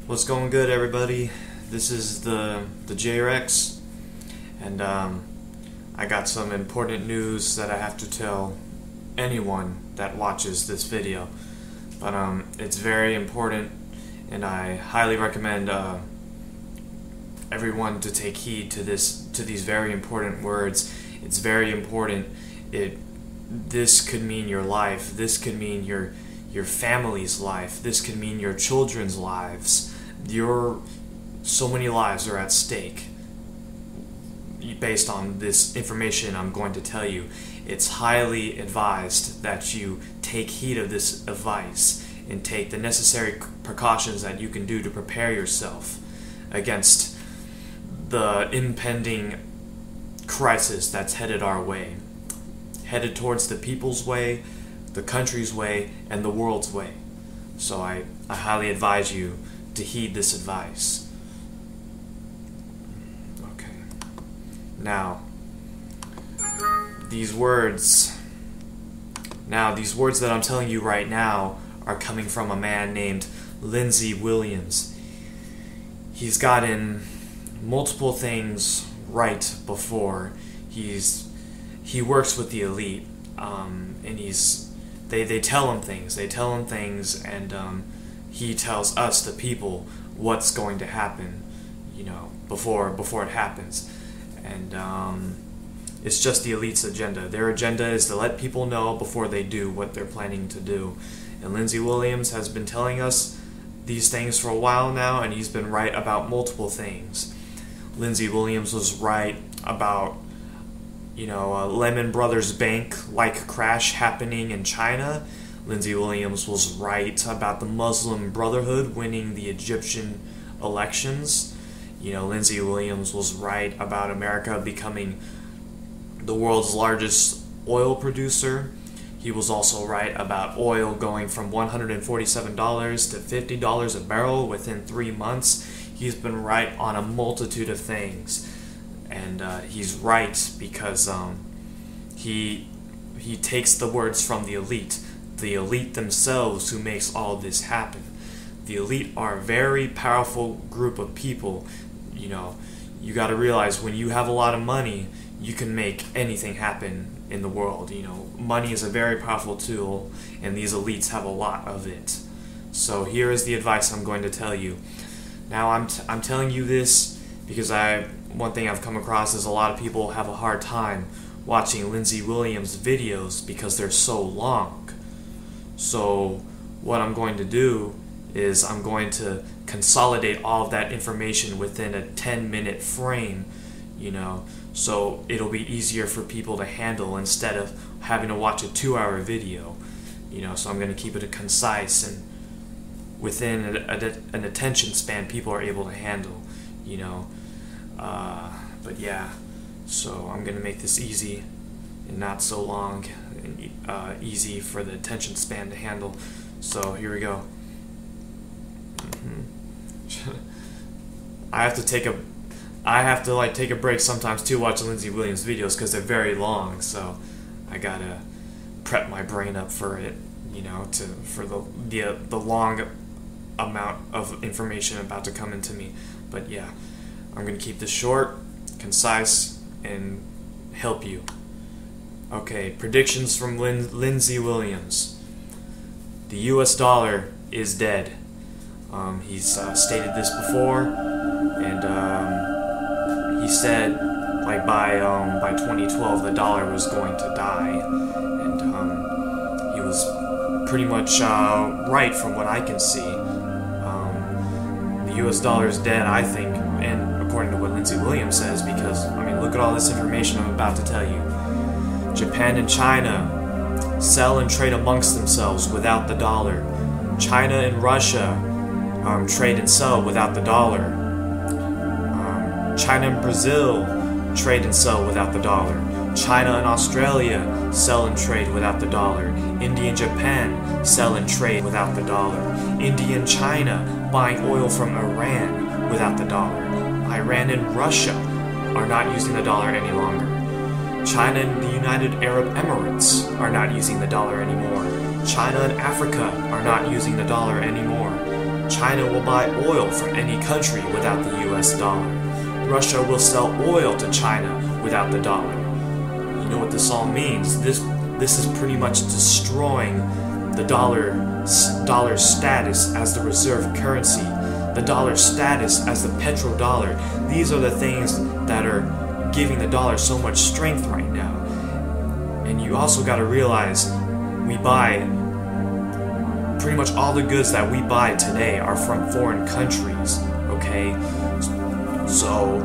What's going good, everybody? This is the J-Rex, and I got some important news that I have to tell anyone that watches this video. But it's very important, and I highly recommend everyone to take heed to these very important words. It's very important. This could mean your life. This could mean your family's life. This could mean your children's lives. So many lives are at stake based on this information I'm going to tell you. It's highly advised that you take heed of this advice and take the necessary precautions that you can do to prepare yourself against the impending crisis that's headed our way, headed towards the people's way, the country's way, and the world's way. So I highly advise you to heed this advice. Okay. Now, these words that I'm telling you right now are coming from a man named Lindsey Williams. He's gotten multiple things right before. He works with the elite, and they tell him things, and he tells us, the people, what's going to happen, before it happens. And it's just the elite's agenda. Their agenda is to let people know before they do what they're planning to do. And Lindsey Williams has been telling us these things for a while now, and he's been right about multiple things. Lindsey Williams was right about Lehman Brothers Bank-like crash happening in China. Lindsey Williams was right about the Muslim Brotherhood winning the Egyptian elections. Lindsey Williams was right about America becoming the world's largest oil producer. He was also right about oil going from $147 to $50 a barrel within 3 months. He's been right on a multitude of things. And he's right because he takes the words from the elite themselves who makes all this happen. The elite are a very powerful group of people. You got to realize, when you have a lot of money, you can make anything happen in the world. Money is a very powerful tool, and these elites have a lot of it. So here is the advice I'm going to tell you. Now I'm telling you this because one thing I've come across is a lot of people have a hard time watching Lindsey Williams videos because they're so long. So what I'm going to do is I'm going to consolidate all of that information within a 10-minute frame, so it'll be easier for people to handle instead of having to watch a 2-hour video. So I'm going to keep it concise and within an attention span people are able to handle, but yeah, so I'm going to make this easy and not so long, and easy for the attention span to handle. So here we go. I have to take a break sometimes to watch Lindsey Williams videos because they're very long, so I gotta prep my brain up for it, for the long amount of information about to come into me. But yeah, I'm gonna keep this short, concise, and help you. Okay, predictions from Lindsey Williams. The U.S. dollar is dead. He's stated this before, and he said by 2012 the dollar was going to die, and he was pretty much right from what I can see. The U.S. dollar is dead, I think, and according to what Lindsey Williams says, because look at all this information I'm about to tell you. Japan and China sell and trade amongst themselves without the dollar. China and Russia trade and sell without the dollar. China and Brazil trade and sell without the dollar. China and Australia sell and trade without the dollar. India and Japan sell and trade without the dollar. India and China buying oil from Iran without the dollar. Iran and Russia are not using the dollar any longer. China and the United Arab Emirates are not using the dollar anymore. China and Africa are not using the dollar anymore. China will buy oil from any country without the US dollar. Russia will sell oil to China without the dollar. You know what this all means? This is pretty much destroying the dollar's status as the reserve currency, the dollar's status as the petrodollar. These are the things that are giving the dollar so much strength right now. And you also got to realize we buy pretty much all the goods that we buy today are from foreign countries, okay? So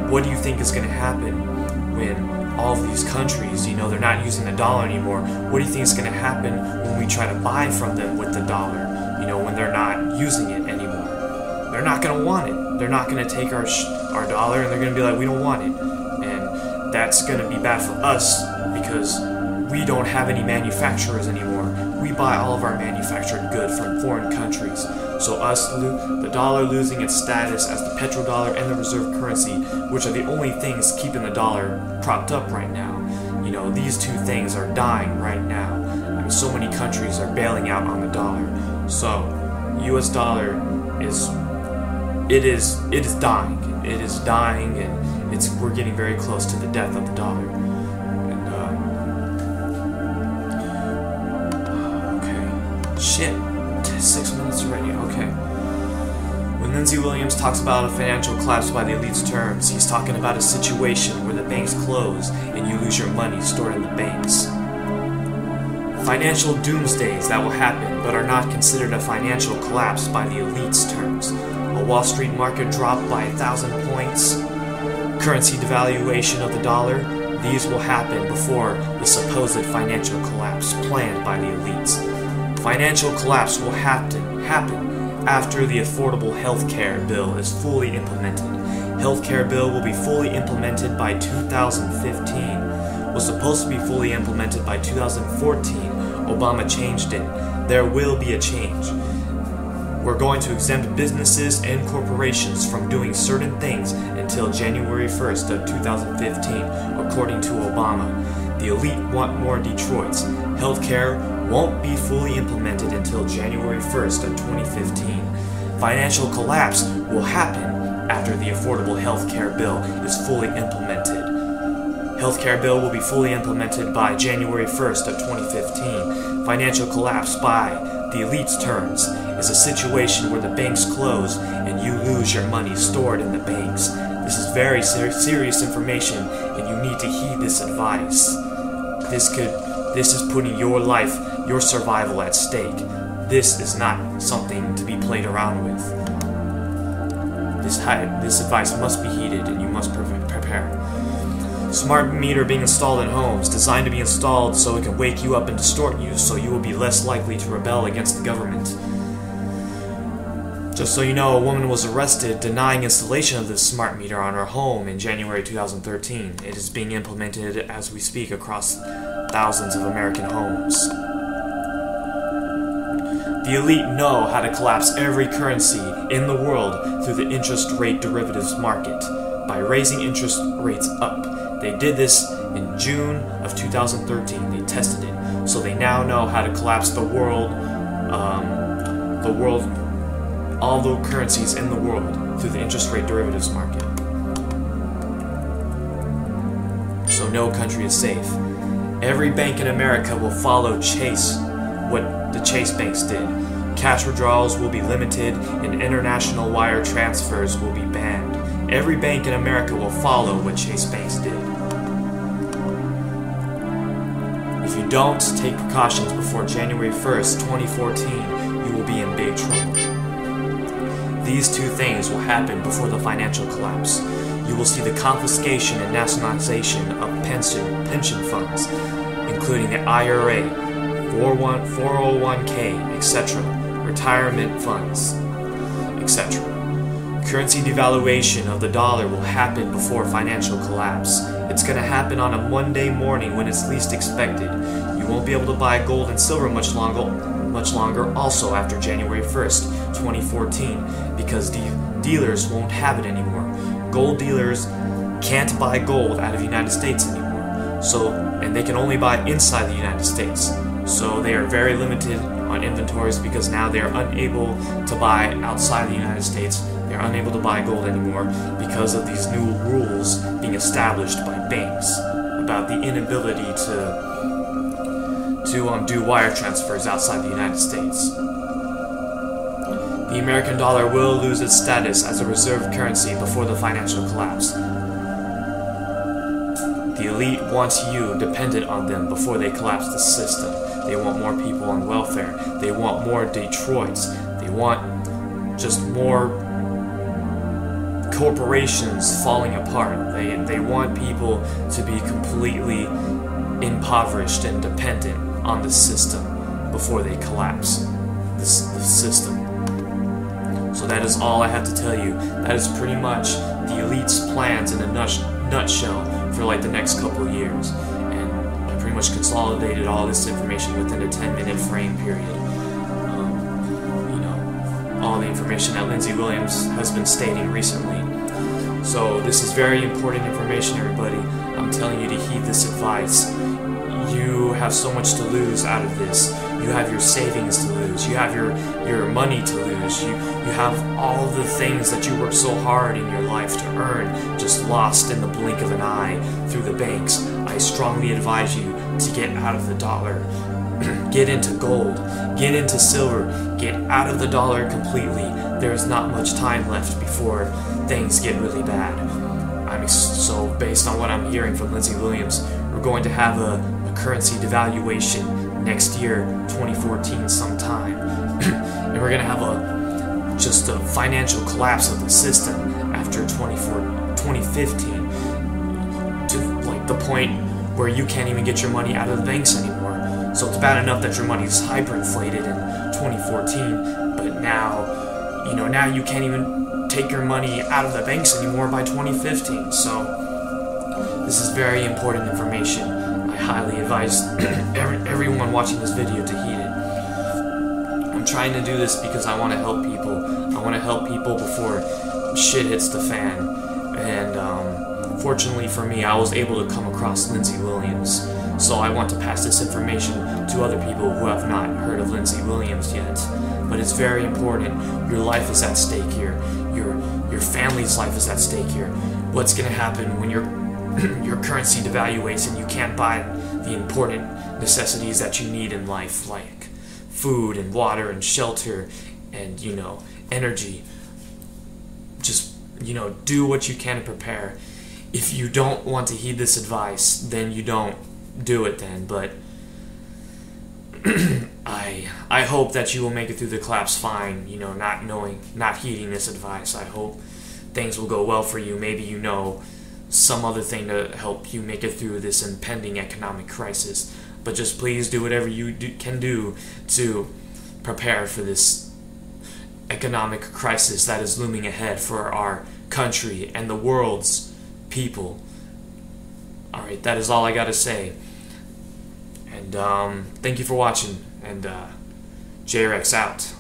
what do you think is going to happen when all of these countries, they're not using the dollar anymore? What do you think is going to happen when we try to buy from them with the dollar, when they're not using it anymore? They're not going to want it. They're not going to take our dollar, and they're going to be like, we don't want it. And that's going to be bad for us because we don't have any manufacturers anymore. We buy all of our manufactured goods from foreign countries. So the dollar losing its status as the petrodollar and the reserve currency, which are the only things keeping the dollar propped up right now. These two things are dying right now. So many countries are bailing out on the dollar. So, US dollar is dying. It is dying, and we're getting very close to the death of the dollar. Shit, 6 minutes already, okay. When Lindsey Williams talks about a financial collapse by the elite's terms, he's talking about a situation where the banks close and you lose your money stored in the banks. Financial doomsdays that will happen but are not considered a financial collapse by the elite's terms. A Wall Street market drop by 1,000 points, currency devaluation of the dollar, these will happen before the supposed financial collapse planned by the elites. Financial collapse will happen after the Affordable Health Care Bill is fully implemented. Healthcare bill will be fully implemented by 2015. Was supposed to be fully implemented by 2014. Obama changed it. There will be a change. We're going to exempt businesses and corporations from doing certain things until January 1st of 2015, according to Obama. The elite want more Detroits. Healthcare won't be fully implemented until January 1st of 2015. Financial collapse will happen after the Affordable Health Care Bill is fully implemented. Healthcare bill will be fully implemented by January 1st of 2015. Financial collapse by the elite's terms is a situation where the banks close and you lose your money stored in the banks. This is very serious information, and you need to heed this advice. This is putting your life, your survival at stake. This is not something to be played around with. This advice must be heeded, and you must prepare. Smart meter being installed in homes, designed to be installed so it can wake you up and distort you, so you will be less likely to rebel against the government. Just so you know, a woman was arrested denying installation of this smart meter on her home in January 2013. It is being implemented as we speak across thousands of American homes. The elite know how to collapse every currency in the world through the interest rate derivatives market by raising interest rates up. They did this in June of 2013. They tested it, so they now know how to collapse the world, all the currencies in the world through the interest rate derivatives market. So no country is safe. Every bank in America will follow what the Chase banks did. Cash withdrawals will be limited and international wire transfers will be banned. Every bank in America will follow what Chase banks did. If you don't take precautions before January 1st, 2014, you will be in big trouble. These two things will happen before the financial collapse. You will see the confiscation and nationalization of pension funds, including the IRA, 401k, etc., retirement funds, etc. Currency devaluation of the dollar will happen before financial collapse. It's going to happen on a Monday morning when it's least expected. You won't be able to buy gold and silver much longer also after January 1st, 2014, because dealers won't have it anymore. Gold dealers can't buy gold out of the United States anymore. And they can only buy inside the United States. So they are very limited on inventories because now they're unable to buy outside the United States. They're unable to buy gold anymore because of these new rules being established by banks about the inability to do wire transfers outside the United States. The American dollar will lose its status as a reserve currency before the financial collapse. The elite wants you dependent on them before they collapse the system. They want more people on welfare. They want more Detroits. They want just more corporations falling apart. They want people to be completely impoverished and dependent on the system before they collapse the system. So that is all I have to tell you. That is pretty much the elite's plans in a nutshell for like the next couple of years. And I pretty much consolidated all this information within a 10-minute frame period. All the information that Lindsey Williams has been stating recently. So this is very important information, everybody. I'm telling you to heed this advice. You have so much to lose out of this. You have your savings to lose. You have your money to lose. You have all the things that you worked so hard in your life to earn just lost in the blink of an eye through the banks. I strongly advise you to get out of the dollar. Get into gold. Get into silver. Get out of the dollar completely. There's not much time left before things get really bad. So based on what I'm hearing from Lindsey Williams, we're going to have a currency devaluation next year, 2014 sometime. And we're going to have just a financial collapse of the system after 2015 to like the point where you can't even get your money out of the banks anymore. So it's bad enough that your money is hyperinflated in 2014, but now you can't even take your money out of the banks anymore by 2015. So this is very important information. I highly advise everyone watching this video to heed it. I'm trying to do this because I want to help people. I want to help people before shit hits the fan. And fortunately for me, I was able to come across Lindsey Williams. So I want to pass this information to other people who have not heard of Lindsey Williams yet. But it's very important. Your life is at stake here. Your family's life is at stake here. What's going to happen when your currency devaluates and you can't buy the important necessities that you need in life, like food and water and shelter and energy? Just do what you can to prepare. If you don't want to heed this advice, then you don't do it then, but I hope that you will make it through the collapse fine, not heeding this advice. I hope things will go well for you. Maybe some other thing to help you make it through this impending economic crisis. But just please do whatever you can do to prepare for this economic crisis that is looming ahead for our country and the world's people. Alright, that is all I gotta say. And thank you for watching, and JREX out.